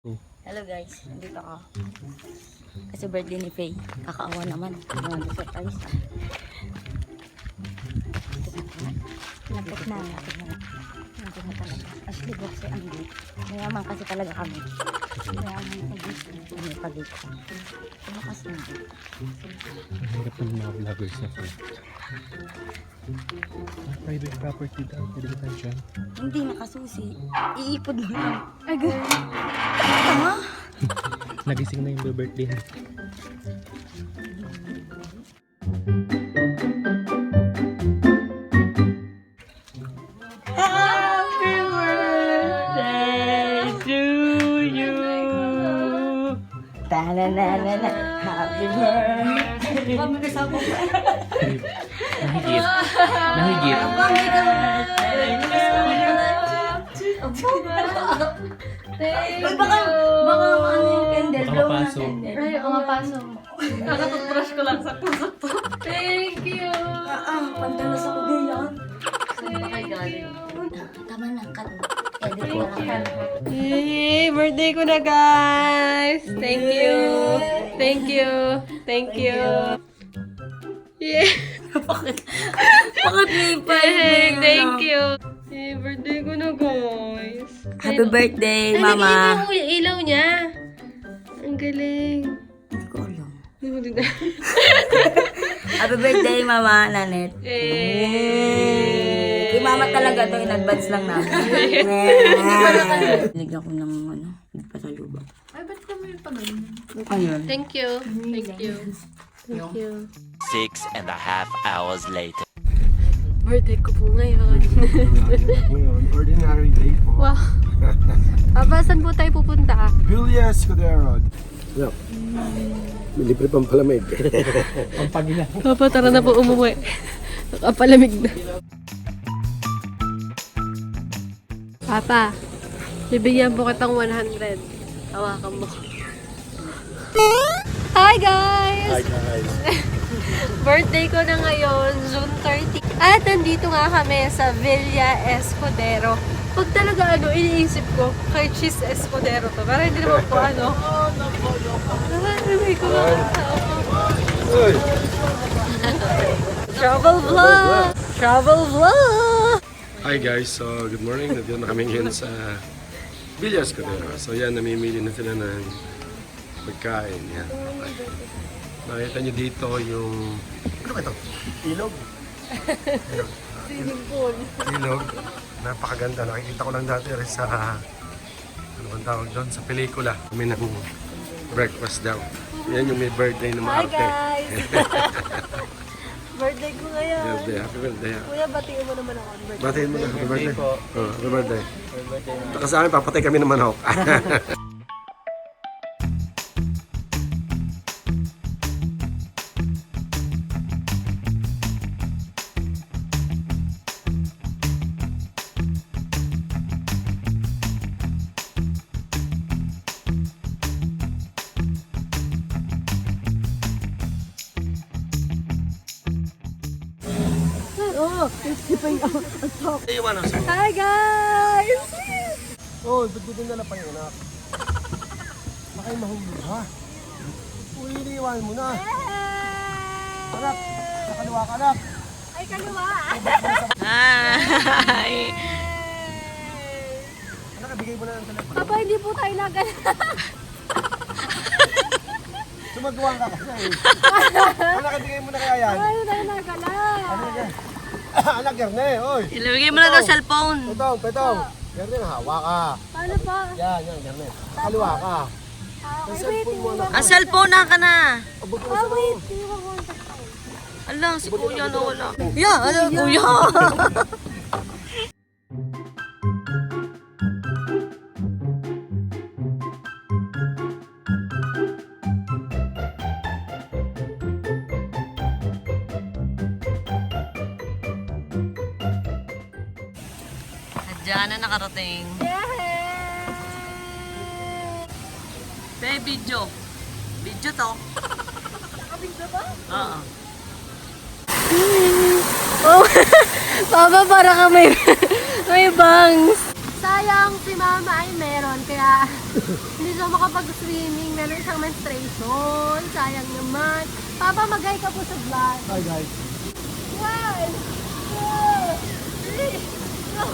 Hello guys, nandito ako. Kasi birthday ni Faye. Kakaawa naman. Surprise. Lapit na. Lapit na talaga. Actually, boxe ang gate. Mayaman kasi talaga kami. Mayaman pag-gate. Tumakas ng gate. Mahirap ng mga vloggers na po. Private property daw. Pwede ba tayo dyan? Hindi nakasusi. Iipod mo lang. Agad. Tama? Nagising na yung birthday. Happy birthday to you. Ta-na-na-na-na. Happy birthday. Nahigit. Nahigit. Baka ano yung candle. Baka mapasok. Ay, oo nga, paso mo. Nakatutbrush ko lang sa kusap. Thank you! Pandalas ako ganyan. Ay, galing. Tama na, cut. Edit ko lang. Yay! Birthday ko na, guys! Thank you! Thank you! Thank you! Yeah! Bakit may Hey, thank you! Yay! Birthday ko na, guys! Happy birthday, Ay, Mama. nakikita mo yung ilaw niya! Ang galing! Hindi ko alam. Hindi na. Happy birthday, Mama, Nanet. Yay! Kay Mama talaga to, in advance lang namin. Nigyan ko ng ano, pasalubong. Ay, ba't kami pa ganun? Ayun. Thank you. Thank you. Thank you. 6.5 hours later. Birthday ko po ngayon. Ngayon, ordinary day po. Wow. Aba, saan po tayo pupunta? Julia Escudero. Look. Libre pang palamig. Pampagila. Papa, tara na po umuwi. Nakapalamig na. Papa, bibigyan po kitang 100. Hawakan mo. Hi guys! Hi guys. Birthday ko na ngayon, June 30. At nandito nga kami sa Villa Escudero. Pag talaga iniisip ko, kay Cheese Escudero to. Pero hindi naman po Ay, ko Uy. Travel vlog! Travel vlog! Hi guys, so good morning. Nandito na kami ngayon sa Villa Escudero. So yan, namimili na sila ng pagkain. Yan. Nakita nyo dito yung... Ano ba ito? Ilog? Swimming pool. Ilog. Napakaganda. Nakikita ko lang dati rin sa... Ano bang tawag doon? Sa pelikula. Kami ng breakfast daw. Yan yung may birthday na Hi maarte. guys! Birthday ko ngayon. Birthday. Happy birthday. Kuya, batiin mo naman ako. Birthday. Batiin mo na. Happy birthday. po. Oh, happy birthday. Saka sa amin, papatay kami ng manok. Hi guys! Oh, ba't dito na pa yung anak? Baka yung mahulog ha? Uy, iniwan mo na. Anak, nakaliwa ka anak. Ay, kaliwa! Hi! Anak, bigay mo na ng telepono. Papa, hindi po tayo nagal. Sumagawa ka kasi eh. Anak, bigay mo na kaya yan. Ay, tayo nagala. Ano yan? Anak, Gerne, oy. Ilagay mo na ng cellphone. Petong. Gerne, hawa ka. Paano pa? Yan, Gerne. Kaliwa ka. Ang cellphone mo anak. Ang cellphone na ka na. Abot mo sa Wait, iwan ko ang Alam, si Kuya na wala. Yeah, ano, Kuya? Diyan na nakarating. Be, video. Video to. Nakabigla ba? Oo. Oh, Papa, para ka may bangs. Sayang si mama ay meron, kaya hindi siya makapag-swimming. Meron siyang menstruation. Sayang naman. Papa, mag-hi ka po sa vlog. Hi guys. 1, 2, 3, go!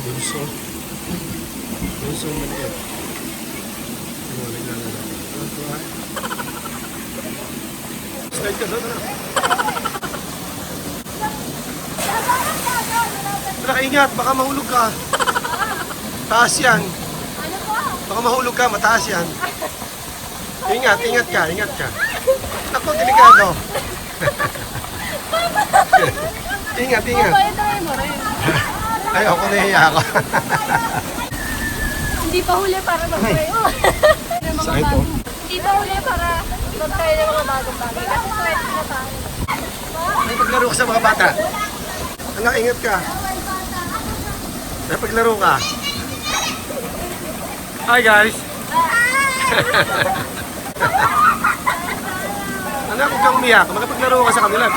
Bunso. Bunso maliit. Ano, naglalala. Ano ito ha? Slide ka doon, ano? Ingat, baka mahulog ka. Taas yan. Baka mahulog ka, mataas yan. Ingat, ingat ka, ingat ka. Ako, delikado. Ingat, ingat. Ay, ako nahiya ako. Hindi pa huli para mag-try. Sa ito? Hindi pa huli para mag-try ng mga bagong bagay. Kasi sweat na tayo. May paglaro ka sa mga bata. Anak, ingat ka. May paglaro ka. Hi guys. Anak, huwag kang umiyak. Makapaglaro ka sa kanila.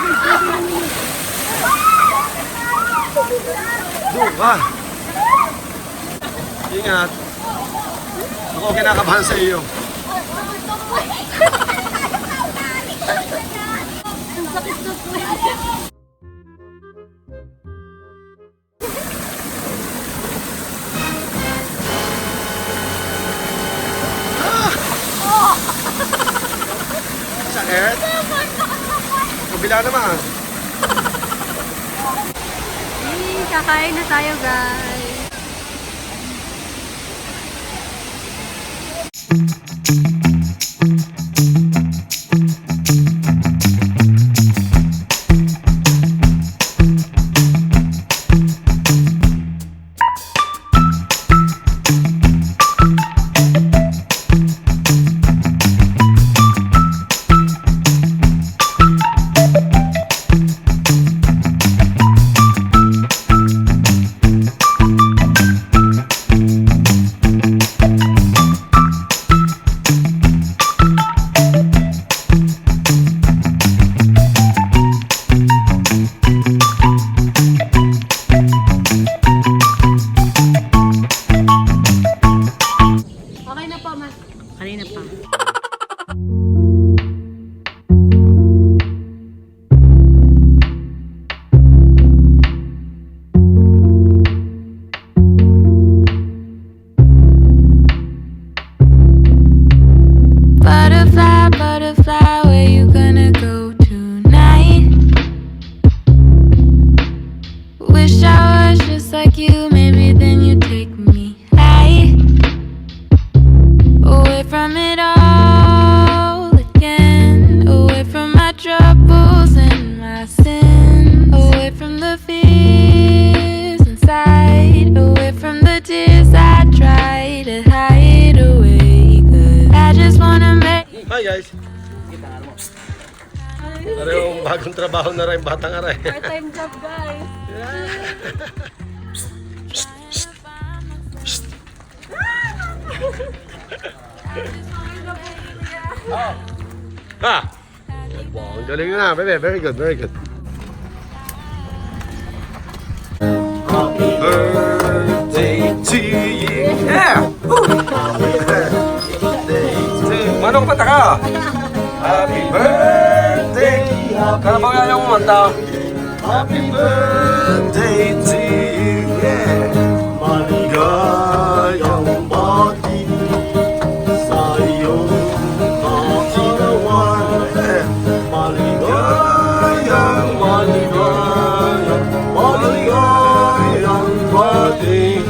Doon ka. Ingat. Ako kinakabahan sa iyo. Ang sakit na po. Sakit? Kabila naman. Kakain na tayo, guys. Okay na po, mas. Kanina pa. Butterfly, butterfly, where you gonna go tonight? Wish I was just like you, maybe then you take me high. Away from it all again. Away from my troubles and my sins. Away from the fears inside. Away from the tears I try to hide away. 'Cause I just wanna make Hi guys. Parehong bagong trabaho na rin, batang aray. Part-time job, guys. Ha! Wow, ang galing na, bebe. Very good, very good. Happy birthday to you. Yeah! Happy birthday to you. Manong pataka! Happy birthday! Karabaw yan yung umanta. Happy birthday to you. Yeah! Maligayang bati sa'yo. Maligayang, maligayang, maligayang birthday.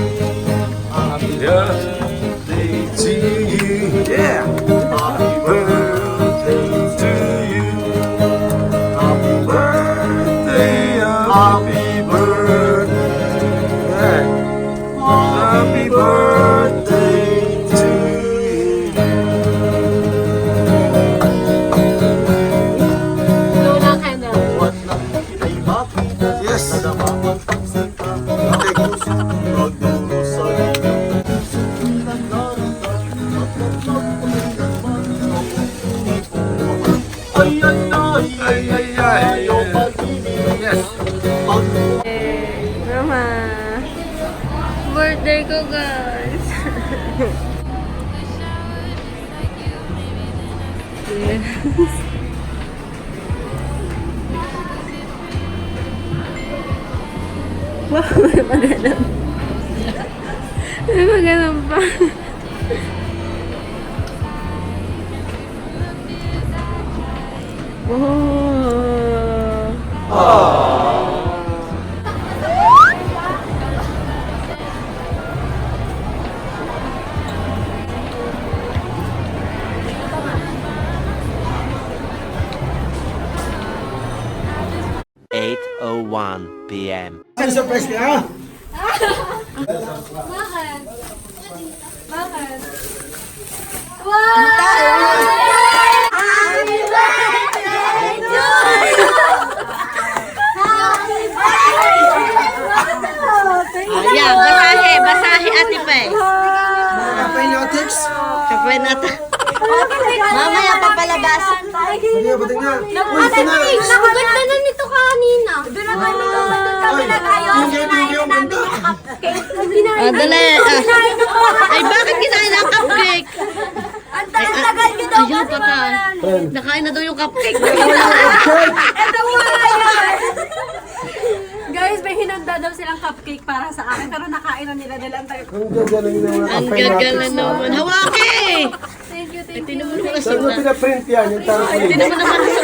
Happy birthday to you. Yeah! Happy birthday to you. Happy birthday, happy birthday. Happy birthday. Yes. Mama. Birthday ko, guys. Yes. Wow, may magalang. May magalang pa. Oh. Eight 8:01 p.m. Bakit? Wow! Happy birthday to you! Happy birthday! Yan, basahe Ate Pay. Kapay nata. Mamaya papalabas. Nakaganda na nito kanina. Kami nag-ayos. Kinain namin yung cupcake. Dali. Ay, bakit kinain ang cupcake? Ang tagal nyo daw Ayun, patay. Nakain na daw yung cupcake. Ito yan! Guys, may hinanda daw silang cupcake para sa akin, pero nakain na nila dahil ang tagal. Ang gagala naman. Hawaki! Thank you. Tinan mo naman Saan mo pinaprint yan? Yung tarot mo. Tinan mo naman sa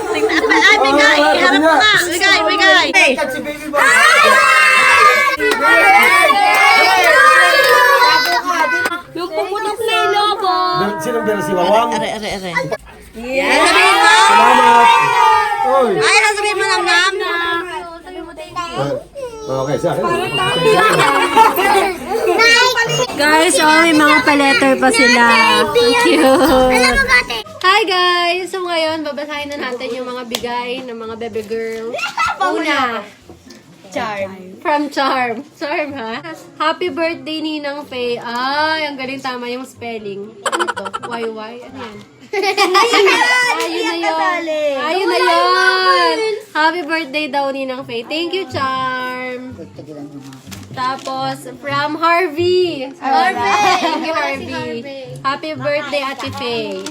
tingnan. Ay, bigay! Iharap mo nga! Bigay! Yung pumutok na yung lobo. Sinong bira si Wawang? Are. Yan, sabihin mo! Salamat! Oy! Ay, sabihin mo nam. Okay, sa akin. Guys, may mga pa-letter pa sila. Cute. Hi guys! So ngayon, babasahin na natin yung mga bigay ng mga bebe girl. Una, Charm. from Charm. Charm, ha? Happy birthday, Ninang Faye. Ay, ang galing, tama yung spelling. Ano to? YY? Ano yan? Ayun na yun! Happy birthday daw, Ninang Faye. Thank you, Charm. Tapos, from Harvey. Thank you, Harvey. Happy birthday, Ate Faye.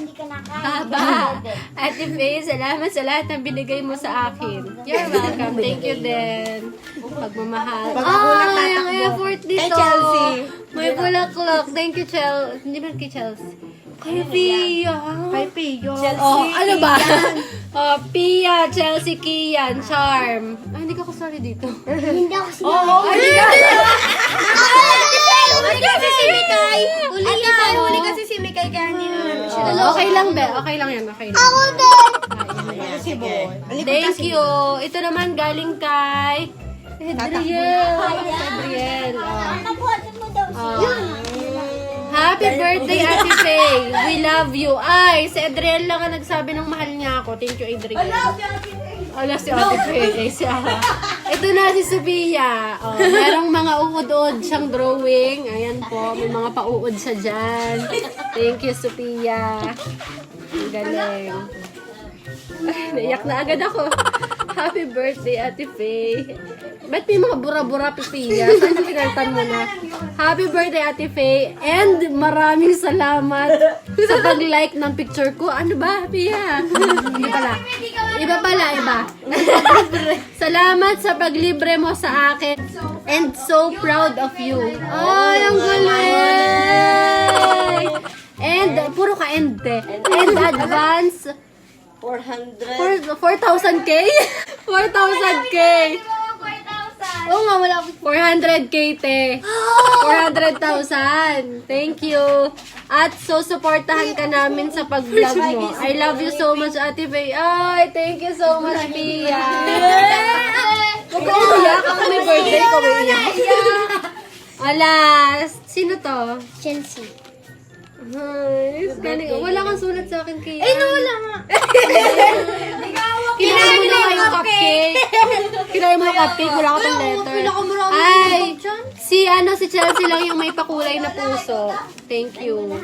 Haba. Ate Faye, salamat sa lahat ng binigay mo sa akin. You're welcome. Thank you din. Pagmamahal. Ay, ang effort dito. Kay Chelsea. May bulaklak. Thank you, Chelsea. Hindi ba kay Chelsea? Kay Pia. Kay Pio. Oh, ano ba? Oh, Pia, Chelsea, Kian, Charm. Ay, hindi ka kasali dito. Hindi ako sila. Oo, hindi ka. Huli kasi si Mikay. Huli kasi si Mikay kaya hindi naman siya. Okay lang, be. Okay lang yan. Okay lang. Ako din. Thank you. Ito naman galing kay Adriel. Adriel. Happy birthday, Ate Faye. We love you. Ay, si Adriel lang ang nagsabi ng mahal niya ako. Thank you, Adriel. Ala, si Ate Faye. Siya. Ito na si Sophia. Oh, merong mga uod-uod siyang drawing. Ayan po. May mga pauod siya dyan. Thank you, Sophia. Ang galing. Ay, naiyak na agad ako. Happy birthday, Ate Faye. Ba't may mga bura-bura, Pipia? Saan yung kinaltan mo na? Happy birthday, Ate Faye. And maraming salamat sa pag-like ng picture ko. Ano ba, Pia? Hindi pala. Iba pala, iba. Salamat sa paglibre mo sa akin. And so proud of you. Ay, ang galing! And, puro ka ente. And advance 4,000K? 4,000K! Oo nga, wala ako. 400K, te. 400,000. Thank you. At so, supportahan ka namin sa pag-vlog mo. I love you so much, Ate Faye. Ay, thank you so much, Pia. Huwag ka umiyak. Ako may birthday ko, umiyak. Alas, sino to? Chelsea. Ay, wala kang sulat sa akin, Kia. Ay, wala nga. Kinain mo na yung cupcake. Kinain mo yung cupcake, wala ka pang letter. Ay, si Chelsea lang yung may pakulay na puso. Thank you.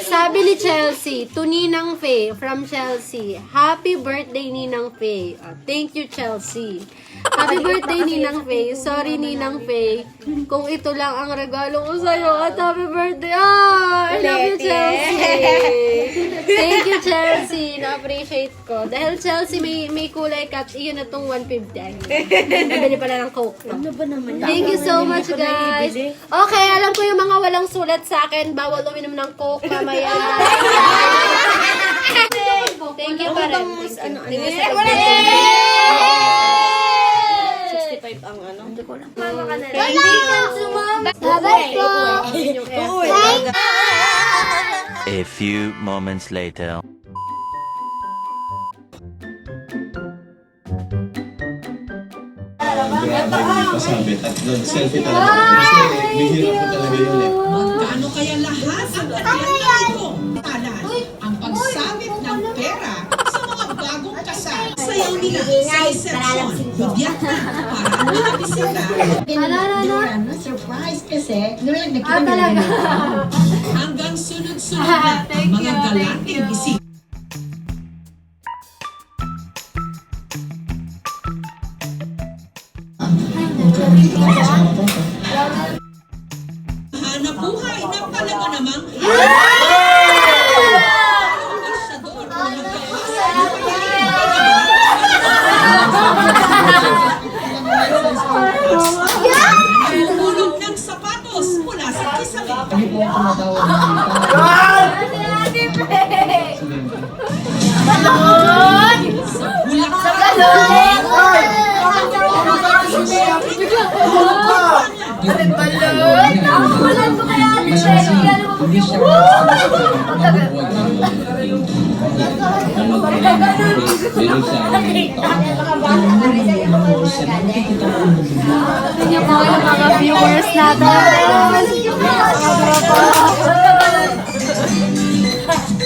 Sabi ni Chelsea, to Ninang Faye, from Chelsea, happy birthday Ninang Faye. Thank you, Chelsea. Happy birthday Ninang Faye. Sorry Ninang Faye, kung ito lang ang regalo ko sa'yo at happy birthday. I love you, Chelsea. Thank you, Chelsea. Na-appreciate ko. Dahil Chelsea may kulay cut, iyon na tong 150. Nabili pala ng Coke. No? Thank you so much, guys. Okay, alam ko yung mga walang sulat sa akin, bawal uminom ng Coke mamaya. Thank you pa rin. Thank you sa pag-birthday. 65 ang ano. Hindi ko lang. Thank you. Bye-bye po. A few moments later. Pasabit at nag-selfie talaga. Kasi bihira ko talaga yun eh. Magkano kaya lahat ang kanilang ito? Talan ang pagsabit ng pera sa mga bagong kasal. Sayaw nila sa reception. Bibiyak na para ang mga bisita. Surprise kasi. Talaga. Hanggang sunod-sunod na ang mga galanting bisita. Hanap buhay na talaga namang Ambassador ng nagpapasa ng pagkain. Hulog ng sapatos mula sa kisame. Sa Bulacan. Yung mga viewers natin.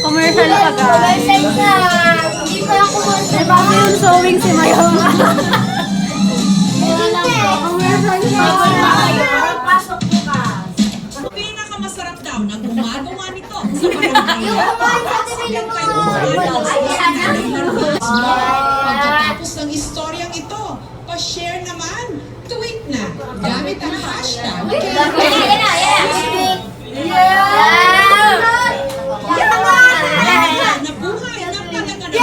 Commercial pa guys. Diba yung sewing si Mayong? Pinakamasarap daw na gumagawa nito sa barangay. Pagkatapos ng istoryang ito, pa-share naman, tweet na, gamit ang hashtag. Nabuhay na talaga naman.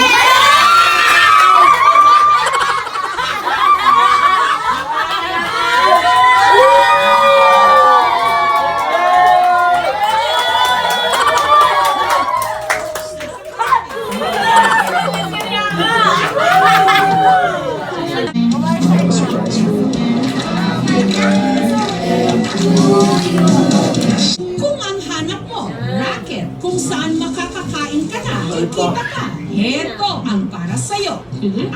Kung ang hanap mo, racket, kung saan makakakain ka na, kikita ka, heto ang para sa'yo.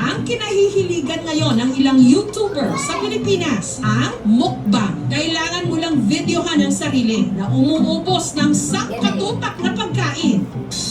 Ang kinahihiligan ngayon ng ilang YouTuber sa Pilipinas, ang mukbang. Kailangan mo lang videohan ang sarili na umuubos ng sangkatutak na pagkain.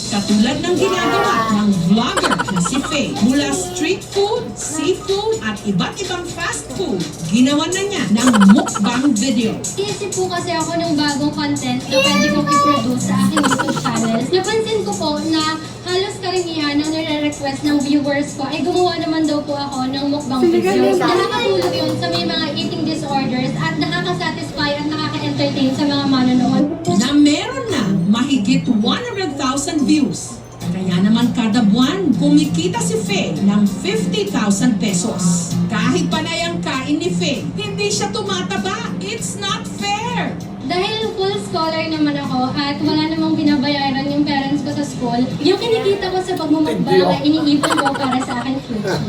Katulad ng ginagawa ng vlogger na si Faye. Mula street food, seafood, at iba't ibang fast food, ginawa na niya ng mukbang video. Iisip po kasi ako ng bagong content na pwede kong i-produce sa aking YouTube channel. Napansin ko po na halos karamihan ng nire-request ng viewers ko ay gumawa naman daw po ako ng mukbang videos. Nakakatulog yun sa may mga eating disorders at nakaka-satisfy at nakaka-entertain sa mga manonood. Na meron na mahigit 100,000 views. Kaya naman kada buwan, kumikita si Faye ng 50,000 pesos. Kahit panay ang kain ni Faye, hindi siya tumataba. It's not fair! Dahil full scholar naman ako at wala namang binabayaran yung parents ko sa school, yung kinikita ko sa pagmumukbang ay iniipon ko para sa akin future.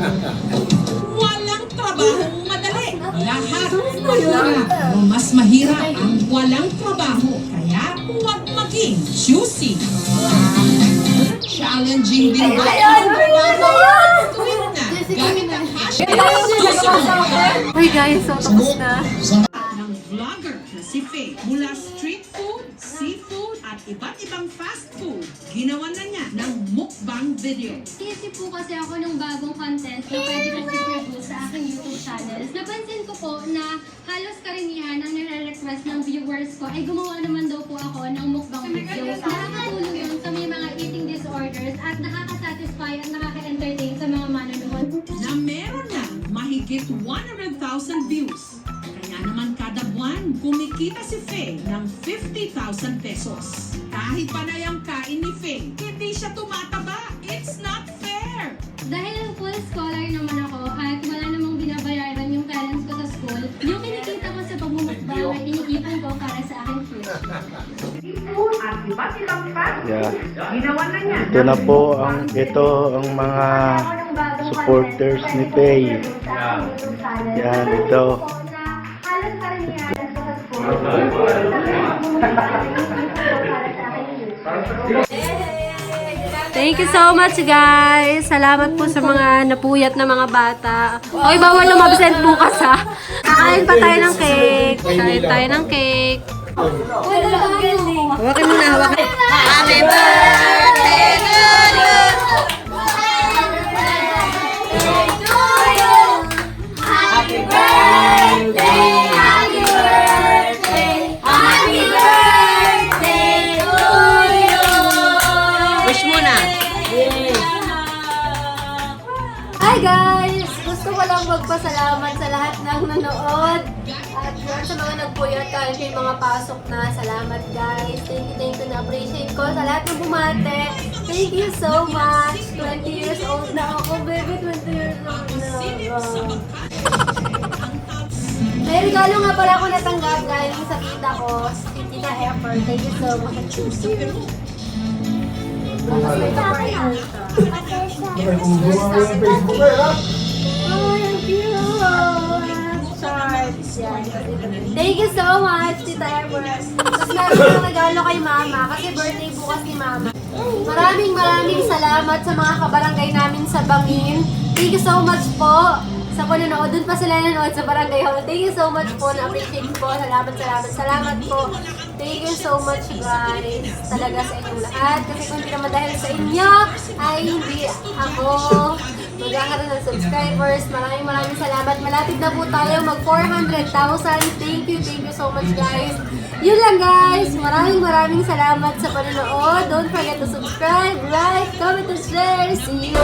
Walang trabahong madali. Lahat mahirap. O mas mahirap ang walang trabaho. Kaya huwag maging choosy. Challenging din ba? Tweet na. Gamit ang hashtag. Hi guys, so tapos na. Ng vlogger na si Faye. Mula street food, seafood, at iba't ibang fast food, ginawa na niya ng mukbang video. Iisip po kasi ako ng bagong content na pwede kong i-produce sa aking YouTube channel. Napansin ko po na halos karamihan ng nire-request ng viewers ko ay gumawa naman daw po ako ng mukbang videos. 50,000 views. Kaya naman kada buwan, kumikita si Faye ng 50,000 pesos. Kahit panay ang kain ni Faye, hindi siya tumataba. It's not fair! Dahil full scholar naman ako at wala namang binabayaran yung parents ko sa school, yung kinikita ko sa pagmumukbang ay iniipon ko para sa aking future. Yeah. Ito na po ito ang mga supporters ni Faye. Yan, ito. Halos karamihan sa school. Thank you so much, guys. Salamat po sa mga napuyat na mga bata. Oy, bawal na mabsent bukas, ha? Kakain pa tayo ng cake. Kain tayo ng cake. Hawakin mo na, hawakin. Happy birthday to you! Happy birthday, happy birthday, happy birthday to you! Wish mo na. Hi guys! Gusto ko lang magpasalamat sa lahat ng nanood. At yun, sa mga nagpuyat kahit may mga pasok na. Salamat guys. Thank you. Na-appreciate ko sa lahat ng bumate. Thank you so much. 20 years old na ako, baby. 20 years old na ako. May regalo nga pala ako natanggap galing sa tita ko. Tita Effort. Thank you so much. Oh, ang cute! Thank you so much, Tita Ever. Tapos meron akong regalo kay Mama kasi birthday bukas ni Mama. Maraming salamat sa mga kabarangay namin sa Bangin. Thank you so much po sa panonood. Doon pa sila nanonood sa barangay hall. Thank you so much po. Na-appreciate po. Salamat po. Thank you so much guys. Talaga sa inyong lahat. Kasi kung hindi naman dahil sa inyo, ay hindi ako magkakaroon ng subscribers. Maraming salamat. Malapit na po tayo mag 400,000. Thank you so much guys. Yun lang guys. Maraming salamat sa panonood. Don't forget to subscribe, like, comment, and share. See you.